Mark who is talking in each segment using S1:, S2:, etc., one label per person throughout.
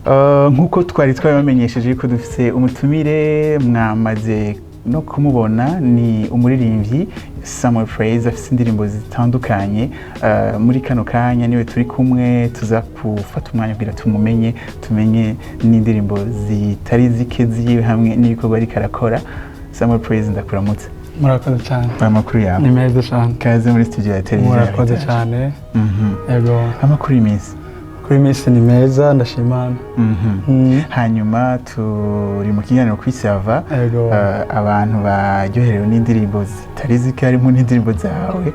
S1: nk'uko twari twabamenyesheje ko dufite umutumire mwamaze no kumubona ni umuririmbyi Samuel Praise afite indirimbo zitandukanye muri kano kanya niwe turi kumwe tuza gufata umwanya kugira tumumenye tumenye n'indirimbo zitari zike ziwe hamwe n'ibikorwa ariko arakora. Samuel Praise ndakuramutse.
S2: Murakoze cyane.
S1: Amakuru yawe?
S2: Ni meza cyane.
S1: Kaze muri studio ya televiziyo.
S2: Murakoze cyane. Yego.
S1: Amakuru y'imisi?
S2: Kuri misi ni meza ndashimana.
S1: Hanyuma turi mu kiganiro kwisava abantu baryoherewe n'indirimbo zitari zike harimo n'indirimbo zawe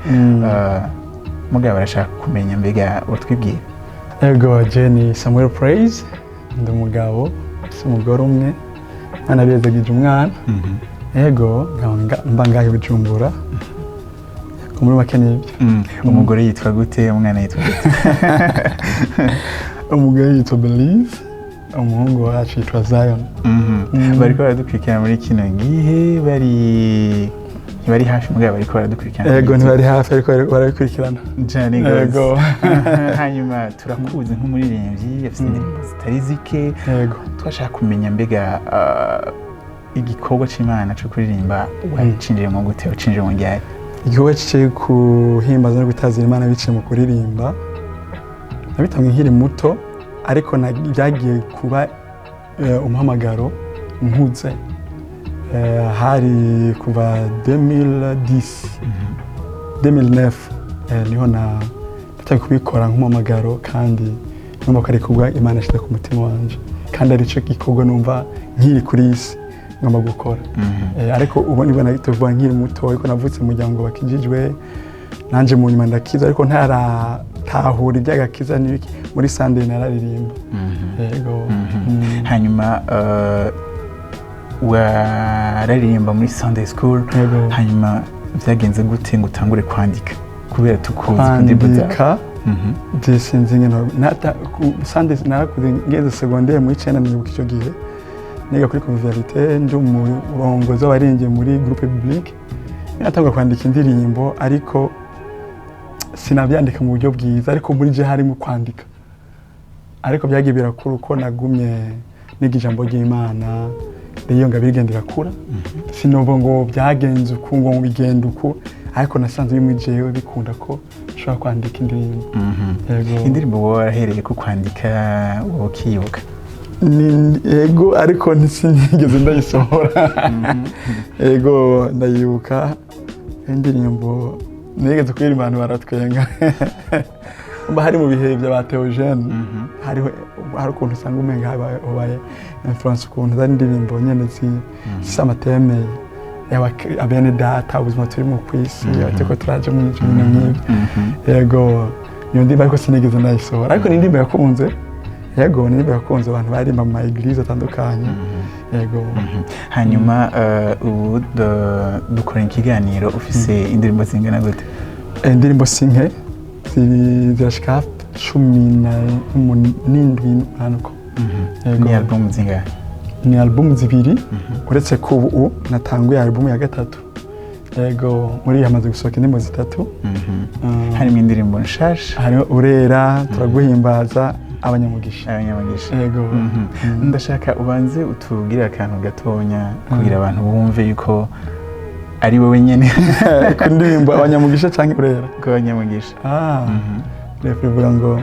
S1: mugabo barashaka kumenya mbega utwibwira.
S2: Yego, Jenny Samuel Praise ndi umugabo umugore umwe anabezagije umwana. Yego mba ngahe Bujumbura muri make nibyo.
S1: Umugore yitwa gute, umwana yitwa gute?
S2: Umugore yitwa Believe, umuhungu wacu yitwa Zion.
S1: Bariko baradukurikirana muri kino gihe ntibari hafi mugabo bariko baradukurikirana.
S2: Yego ntibari hafi ariko barakurikirana
S1: cyane gose. Hanyuma turakuzi nk'umuririmbyi afite indirimbo zitari zike.
S2: Yego
S1: twashaka kumenya mbega igikorwa c'Imana cyo kuririmba wacinjiremo gute, wacinjiremo ryari?
S2: Igikorwa cyo kuhimbaza no gutazira Imana biciye mu kuririmba nabitamwe nkiri muto ariko byagiye kuba umuhamagaro mpuze hari kuva 2009 niho nataka kubikora nk'umuhamagaro kandi numva ko ari kuba Imana ishyize ku mutima wanje kandi ari cyo gikorwa numva nkiri kuri isi ngomba gukora. Ariko ubu nibona tuvuga nkiri muto ariko navutse mu muryango bakijijwe nanje mu nyuma ndakiza ariko ntaratahura iby'agakiza n'ibiki muri Sunday nararirimba. Yego.
S1: Hanyuma wararirimba muri Sunday school. Hanyuma byagenze gute ngo utangure kwandika kubera tukuzi
S2: kwandika? Sinzi Sunday narakuze ngeze secondaire muri China nibuka icyo gihe niga kuri convivialité ndi umurongozi w'abaringiye muri groupe biblique natangura kwandika indirimbo ariko sinabyandika mu buryo bwiza ariko muri je harimo kwandika ariko byagiye birakura uko nagumye niga ijambo ry'Imana rero ngabigendera kura sinovo ngo byagenze uko ngo bigenda uko ariko nasanze bimwe jewe bikunda ko ushobora kwandika indirimbo.
S1: Indirimbo warahereye ku kwandika wokiyoka?
S2: Yego ariko ntisinigeze ndayisohora. Yego ndayibuka indirimbo nigeze kuririmba abantu baratwenga mba hari mu bihe bya Theogene hari ukuntu usanga umenga habaye influence ukuntu zari indirimbo nyene z'amateme abene data ubuzima turimo ku isi ariko turaje mu ijuru n'ibyo. Yego iyo ndirimbo ariko sinigeze ndayisohora ariko ni indirimbo yakunze. Yego niba yakunze abantu barimba mu eglise atandukanye. Yego.
S1: Hanyuma ubu dukora ikiganiro ufise indirimbo zingana gute?
S2: Indirimbo sinke zirashika 17 hanuko.
S1: Ni album zingahe?
S2: Ni album zibiri uretse ko ubu natanguye album ya gatatu. Yego muri yamaze gusohoka indirimbo zitatu.
S1: Harimo indirimbo nshasha,
S2: harimo urera turaguhimbaza abanyamugisha.
S1: Yego. Ndashaka ubanze utubwire akantu gatonya kugira abantu bumve yuko ari wowe nyene
S2: ku ndirimbo abanyamugisha cyangwa urera
S1: ko abanyamugisha.
S2: Revuga ngo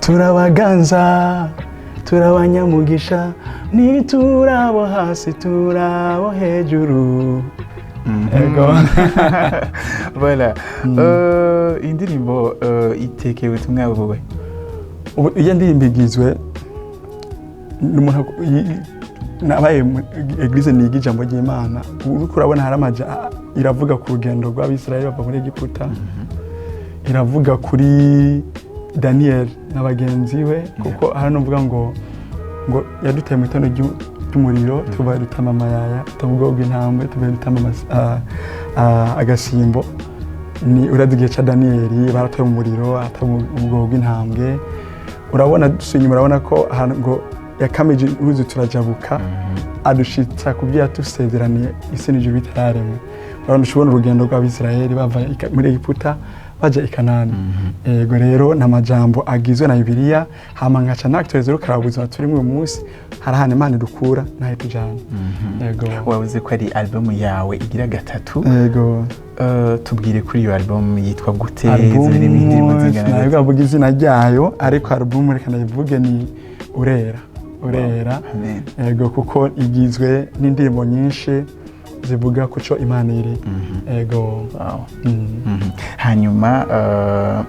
S2: turabaganza turabanyamugisha niturabo hasi turabo hejuru. Yego.
S1: Voilà. Indirimbo itekewe ubutumwa buwe.
S2: Iyo ndirimbo igizwe n'umuntu nabaye eglise niga ijambo ry'Imana uriko urabona haramaje iravuga ku rugendo rw'Abisirayeli bava muri Egiputa. Iravuga kuri Daniel n'abagenzi we kuko hano mvuga ngo yaduteye mu itono ry'umuriro tuba dutama amayaya tubwogwa intambwe tuba dutama agasimbo ni uradugiye cha Daniel baratoye mu muriro atabwogwa intambwe. Urabona dusinyuma urabona ko ngo yakamije uruzi turajabuka adushitsa kubya tusezeraniye isi n'ijuru bitararemwe. Urabona ushobora urugendo rw'Abisirayeli bava muri Egiputa baja i Kanani. Yego rero n'amajambo agizwe na Bibiliya hama nkaca naktoreza rukara ubuzima turimo uyu munsi hari ahantu Imana idukura naho itujana. Yego
S1: wavuze ko ari album yawe igira gatatu.
S2: Yego
S1: tubwire kuri iyo album yitwa gute
S2: zirimo indirimbo zingana ntabwo avuga izina ryayo ariko album reka ndayivuge ni urera. Yego kuko igizwe n'indirimbo nyinshi zivuga kuco Imana iri. Yego
S1: hanyuma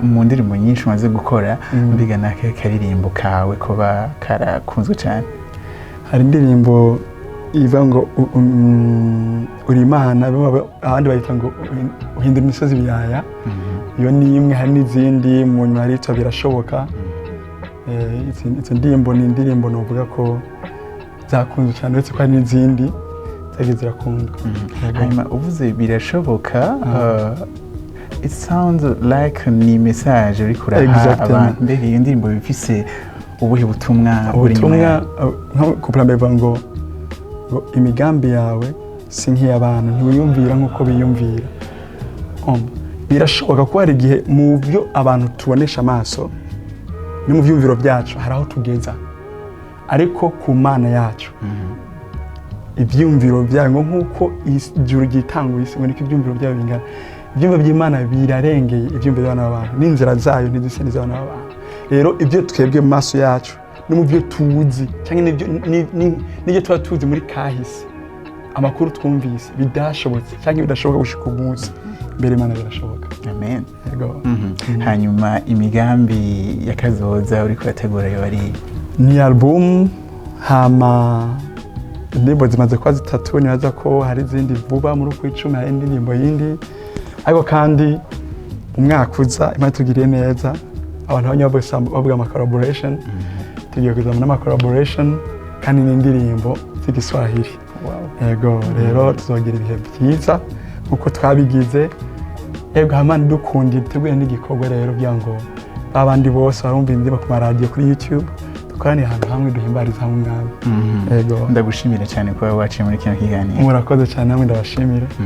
S1: mu ndirimbo nyinshi umaze gukora mbiga nake karirimbo kawe kuba karakunzwe cyane.
S2: Hari indirimbo iva ngo uri Imana abandi bayita ngo uhindura imisozi ibiyaya. Iyo ni imwe, hari n'izindi mu nyuma yitwa birashoboka. Izo ndirimbo ni indirimbo novuga ko zakunzwe cyane uretse ko hari n'izindi zagiye zirakundwa.
S1: Hanyuma uvuze birashoboka it sounds like ni message uri kuraha abantu. Mbega iyo ndirimbo bifise ubuhe butumwa buri nyuma?
S2: Kuplamba bivuga ngo imigambi yawe si nk'iy'abantu ntiwiyumvira nk'uko biyumvira. Birashoboka ko hari igihe mu byo abantu tubonesha amaso no mu byumviro byacu hari aho tugeza, ariko ku Mana yacu ibyumviro byayo nk'uko ijuru ryitanguye isi ngo niko ibyumviro byayo bingana. Ibyumviro by'Imana birarengeye ibyumviro by'abana b'abantu, n'inzira zayo ntizisa n'iz'abana b'abantu. Rero ibyo twebwe mu maso yacu no mu byo tuzi cyangwa n'ibyo tuba tuzi muri kahise, amakuru twumvise bidashobotse cyangwa bidashoboka gushika umunsi, mbere Imana birashoboka.
S1: Amen. Yego. Hanyuma imigambi yakazoza uri kurategura yo ari
S2: ni album hama indirimbo zimaze kwa zitatu, nibaza ko hari izindi vuba muri uku 10 hari indirimbo yindi, ariko kandi umwaka uza Imana tugiriye neza abantu bavuga ama collaboration. Tugiye kuzana n'ama collaboration kandi n'indirimbo z'igiswahili. Yego rero tuzogira ibihe byiza uko twabigize. Yego Imana dukundi teguye n'igikorwa rero bya ngo abandi bose barumva indirimbo ku radio kuri YouTube dukoraniye ahantu hamwe duhimbariza hamwe. Yego
S1: ndagushimira cyane kuba waciye muri kino kiganiro.
S2: Murakoze cyane namwe ndabashimira.